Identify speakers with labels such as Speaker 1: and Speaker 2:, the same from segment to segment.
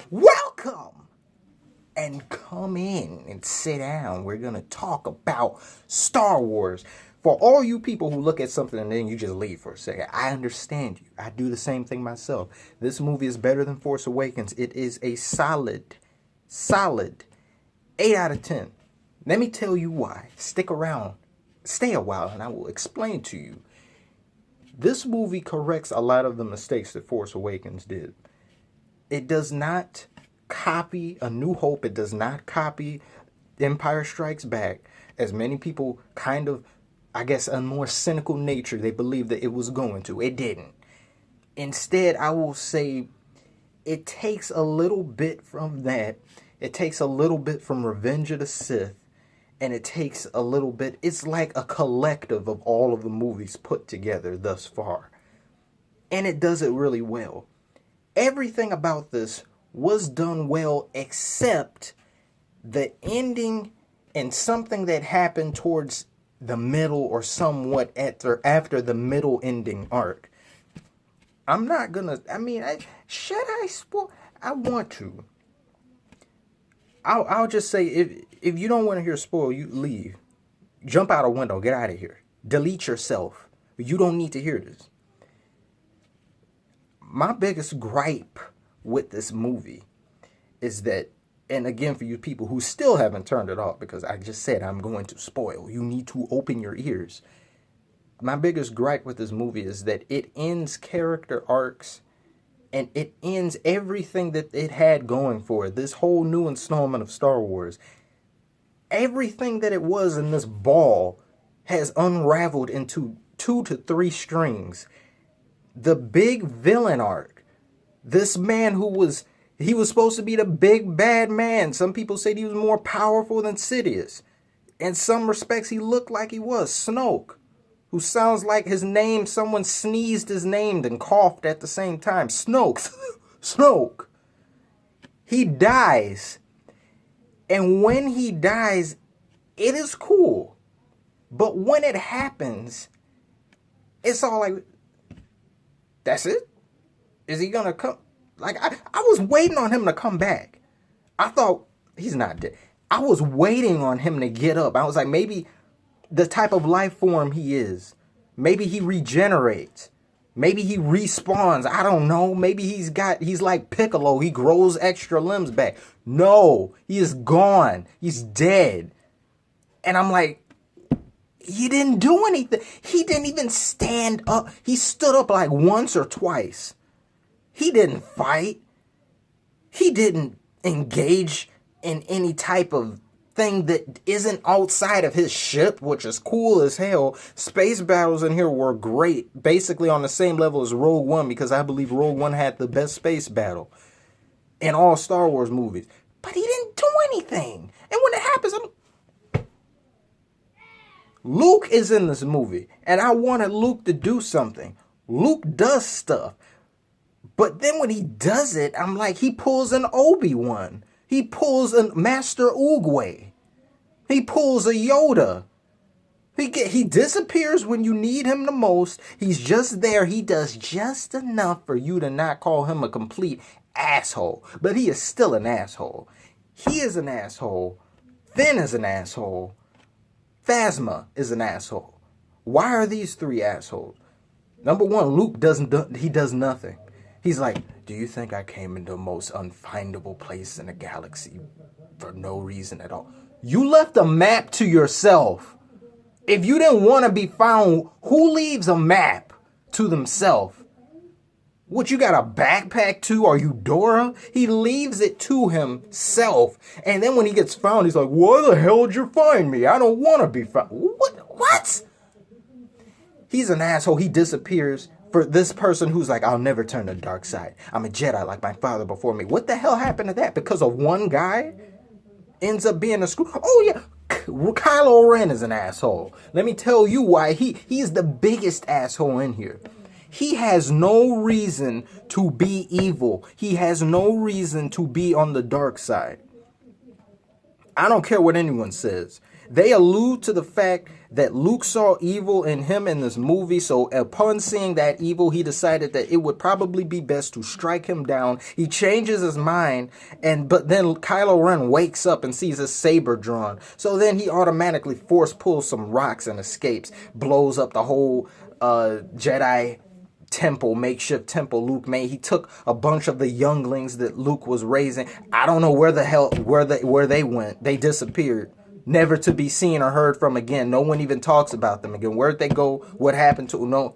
Speaker 1: Welcome and come in and sit down. We're going to talk about Star Wars. For all you people who look at something and then you just leave for a second, I understand you. I do the same thing myself. This movie is better than Force Awakens. It is a solid 8 out of 10. Let me tell you why. Stick around. Stay a while and I will explain to you. This movie corrects a lot of the mistakes that Force Awakens did. It does not copy A New Hope. It does not copy Empire Strikes Back. As many people kind of, I guess, a more cynical nature, they believe that it was going to. It didn't. Instead, I will say it takes a little bit from that. It takes a little bit from Revenge of the Sith. And it takes a little bit, it's like a collective of all of the movies put together thus far. And it does it really well. Everything about this was done well except the ending and something that happened towards the middle or somewhat after the middle ending arc. I'm not gonna, should I spoil? I want to. I'll just say, if you don't want to hear spoil, you leave. Jump out a window, get out of here. Delete yourself. You don't need to hear this. My biggest gripe with this movie is that, and again, for you people who still haven't turned it off, because I just said I'm going to spoil, you need to open your ears. My biggest gripe with this movie is that it ends character arcs and it ends everything that it had going for it. This whole new installment of Star Wars. Everything that it was in this ball has unraveled into 2 to 3 strings. The big villain arc. This man he was supposed to be the big bad man. Some people said he was more powerful than Sidious. In some respects, he looked like he was. Snoke, who sounds like his name, someone sneezed his name and coughed at the same time. Snoke. Snoke. He dies. And when he dies, it is cool. But when it happens, it's all like, that's it? Is he gonna come? Like, I was waiting on him to come back. I thought, he's not dead. I was waiting on him to get up. I was like, maybe the type of life form he is. Maybe he regenerates. Maybe he respawns. I don't know. Maybe he's like Piccolo. He grows extra limbs back. No, he is gone. He's dead. And I'm like, he didn't do anything. He didn't even stand up. He stood up like once or twice. He didn't fight. He didn't engage in any type of thing that isn't outside of his ship, which is cool as hell. Space battles in here were great. Basically on the same level as Rogue One, because I believe Rogue One had the best space battle in all Star Wars movies. But he didn't do anything. And when it happens, Luke is in this movie, and I wanted Luke to do something. Luke does stuff. But then when he does it, I'm like, he pulls an Obi-Wan. He pulls a Master Oogway. He pulls a Yoda. He disappears when you need him the most. He's just there. He does just enough for you to not call him a complete asshole. But he is still an asshole. He is an asshole. Finn is an asshole. Phasma is an asshole. Why are these 3 assholes? Number 1, Luke does nothing. He's like, do you think I came into the most unfindable place in the galaxy for no reason at all? You left a map to yourself. If you didn't want to be found, who leaves a map to themselves? What, you got a backpack too? Are you Dora? He leaves it to himself. And then when he gets found, he's like, why the hell did you find me? I don't want to be found. What? He's an asshole. He disappears for this person who's like, I'll never turn to the dark side. I'm a Jedi like my father before me. What the hell happened to that? Because of one guy? Ends up being a screw. Oh, yeah. Kylo Ren is an asshole. Let me tell you why. He's the biggest asshole in here. He has no reason to be evil. He has no reason to be on the dark side. I don't care what anyone says. They allude to the fact that Luke saw evil in him in this movie. So upon seeing that evil, he decided that it would probably be best to strike him down. He changes his mind, but then Kylo Ren wakes up and sees his saber drawn. So then he automatically force pulls some rocks and escapes, blows up the whole Jedi temple, makeshift temple Luke made. He took a bunch of the younglings that Luke was raising. I don't know where they went. They disappeared, never to be seen or heard from again. No one even talks about them again. Where'd they go? What happened to no?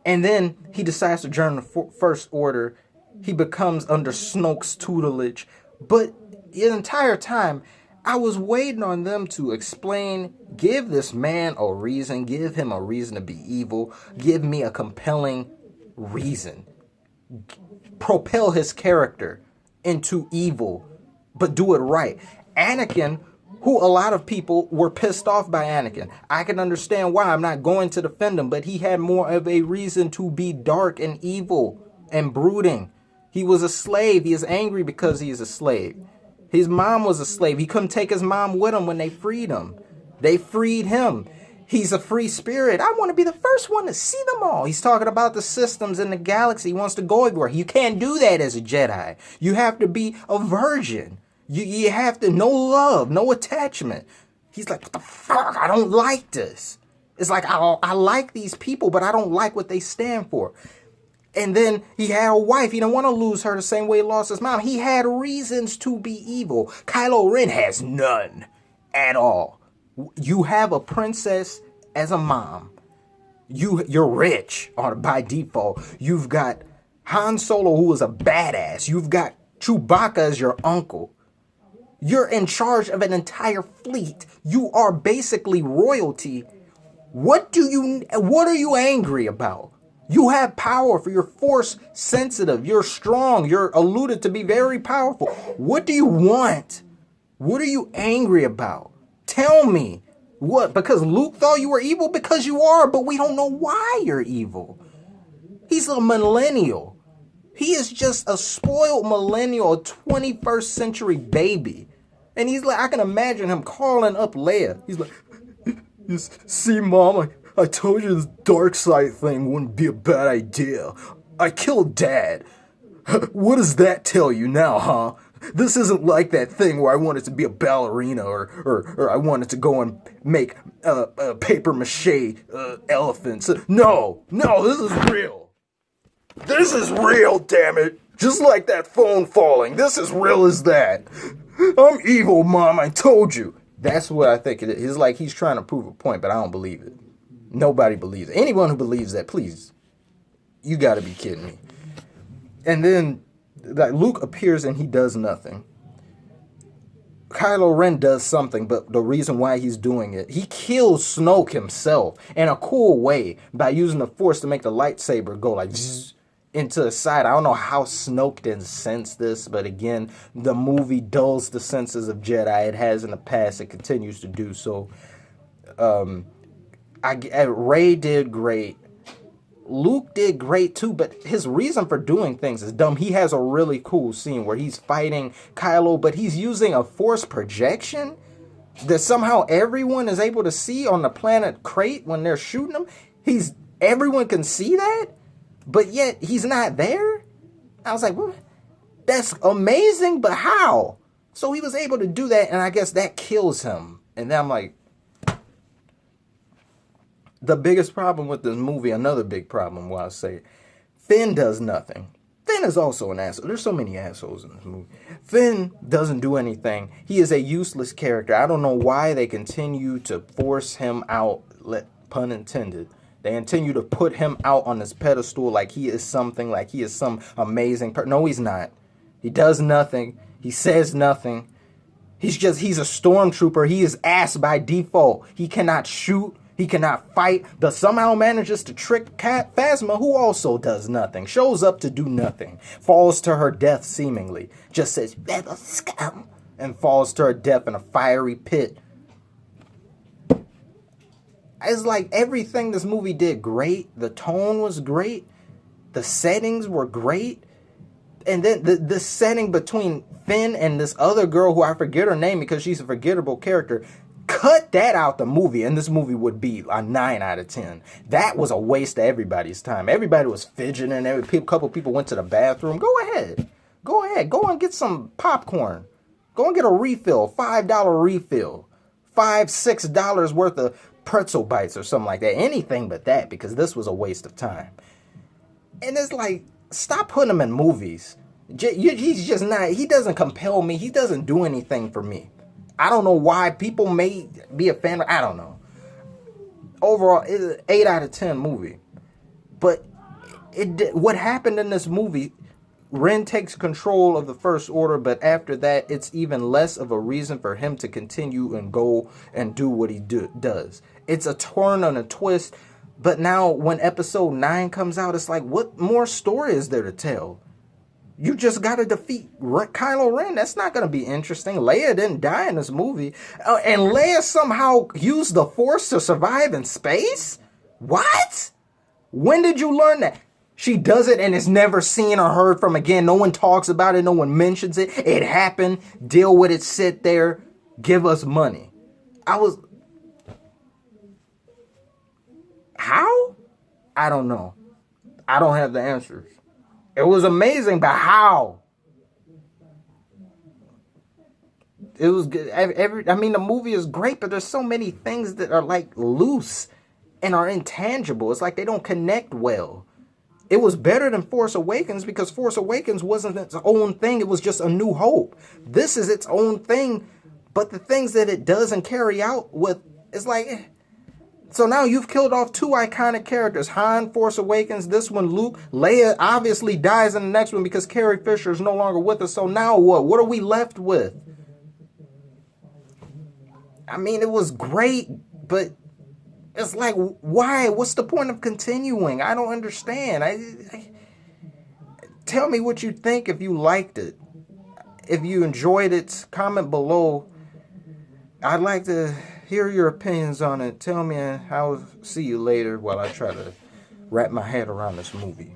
Speaker 1: And then he decides to join the First Order. He becomes under Snoke's tutelage. But the entire time, I was waiting on them to explain, give this man a reason, give him a reason to be evil, give me a compelling reason. Propel his character into evil, but do it right. Anakin, who a lot of people were pissed off by Anakin. I can understand why. I'm not going to defend him, but he had more of a reason to be dark and evil and brooding. He was a slave. He is angry because he is a slave. His mom was a slave. He couldn't take his mom with him when they freed him. They freed him. He's a free spirit. I want to be the first one to see them all. He's talking about the systems in the galaxy. He wants to go everywhere. You can't do that as a Jedi. You have to be a virgin. You have to, no love, no attachment. He's like, what the fuck? I don't like this. It's like, I like these people, but I don't like what they stand for. And then he had a wife. He didn't want to lose her the same way he lost his mom. He had reasons to be evil. Kylo Ren has none at all. You have a princess as a mom. You're rich by default. You've got Han Solo, who is a badass. You've got Chewbacca as your uncle. You're in charge of an entire fleet. You are basically royalty. What are you angry about? You have power, for you're force sensitive. You're strong. You're alluded to be very powerful. What do you want? What are you angry about? Tell me. What? Because Luke thought you were evil? Because you are, but we don't know why you're evil. He's a millennial. He is just a spoiled millennial, a 21st century baby. And he's like, I can imagine him calling up Leia. He's like, see, Mom, I told you this dark side thing wouldn't be a bad idea. I killed Dad. What does that tell you now, huh? This isn't like that thing where I wanted to be a ballerina or I wanted to go and make paper mache elephants. No, this is real. This is real, damn it. Just like that phone falling. This is real as that. I'm evil, Mom, I told you. That's what I think it is. It's like he's trying to prove a point, but I don't believe it. Nobody believes it. Anyone who believes that, please, you gotta be kidding me. And then like Luke appears and he does nothing. Kylo Ren does something, but the reason why he's doing it, he kills Snoke himself in a cool way by using the Force to make the lightsaber go like zzz, into the side. I don't know how Snoke didn't sense this, but again, the movie dulls the senses of Jedi. It has in the past. It continues to do so. Rey did great. Luke did great too, but his reason for doing things is dumb. He has a really cool scene where he's fighting Kylo, but he's using a Force projection that somehow everyone is able to see on the planet Crate when they're shooting him. Everyone can see that, but yet he's not there. I was like, well, that's amazing, but how? So he was able to do that, and I guess that kills him. And then I'm like, the biggest problem with this movie, another big problem, I'll say, Finn does nothing. Finn is also an asshole. There's so many assholes in this movie. Finn doesn't do anything. He is a useless character. I don't know why they continue to force him out, pun intended. They continue to put him out on this pedestal like he is something, like he is some amazing person. No, he's not. He does nothing. He says nothing. He's a stormtrooper. He is ass by default. He cannot shoot. He cannot fight, but somehow manages to trick Phasma, who also does nothing. Shows up to do nothing. Falls to her death seemingly. Just says, "Rebel scum," and falls to her death in a fiery pit. It's like everything this movie did great. The tone was great. The settings were great. And then the setting between Finn and this other girl who I forget her name because she's a forgettable character. Cut that out the movie, and this movie would be a 9 out of 10. That was a waste of everybody's time. Everybody was fidgeting. A couple people went to the bathroom. Go ahead. Go ahead. Go and get some popcorn. Go and get a refill. $5 refill. $5-6 worth of pretzel bites or something like that. Anything but that, because this was a waste of time. And it's like, stop putting him in movies. He's just not, he doesn't compel me. He doesn't do anything for me. I don't know why people may be a fan of, I don't know. Overall, it's an 8 out of 10 movie. But what happened in this movie, Ren takes control of the First Order, but after that, it's even less of a reason for him to continue and go and do what he does. It's a turn and a twist, but now when episode 9 comes out, it's like, what more story is there to tell? You just got to defeat Kylo Ren. That's not going to be interesting. Leia didn't die in this movie. And Leia somehow used the Force to survive in space? What? When did you learn that? She does it and is never seen or heard from again. No one talks about it. No one mentions it. It happened. Deal with it. Sit there. Give us money. How? I don't know. I don't have the answers. It was amazing, but how? It was good. The movie is great, but there's so many things that are like loose and are intangible. It's like they don't connect well. It was better than Force Awakens because Force Awakens wasn't its own thing. It was just A New Hope. This is its own thing, but the things that it does and carry out with, it's like... So now you've killed off 2 iconic characters. Han, Force Awakens, this one, Luke. Leia obviously dies in the next one because Carrie Fisher is no longer with us. So now what? What are we left with? I mean, it was great, but it's like, why? What's the point of continuing? I don't understand. Tell me what you think if you liked it. If you enjoyed it, comment below. I'd like to hear your opinions on it. Tell me. I'll see you later while I try to wrap my head around this movie.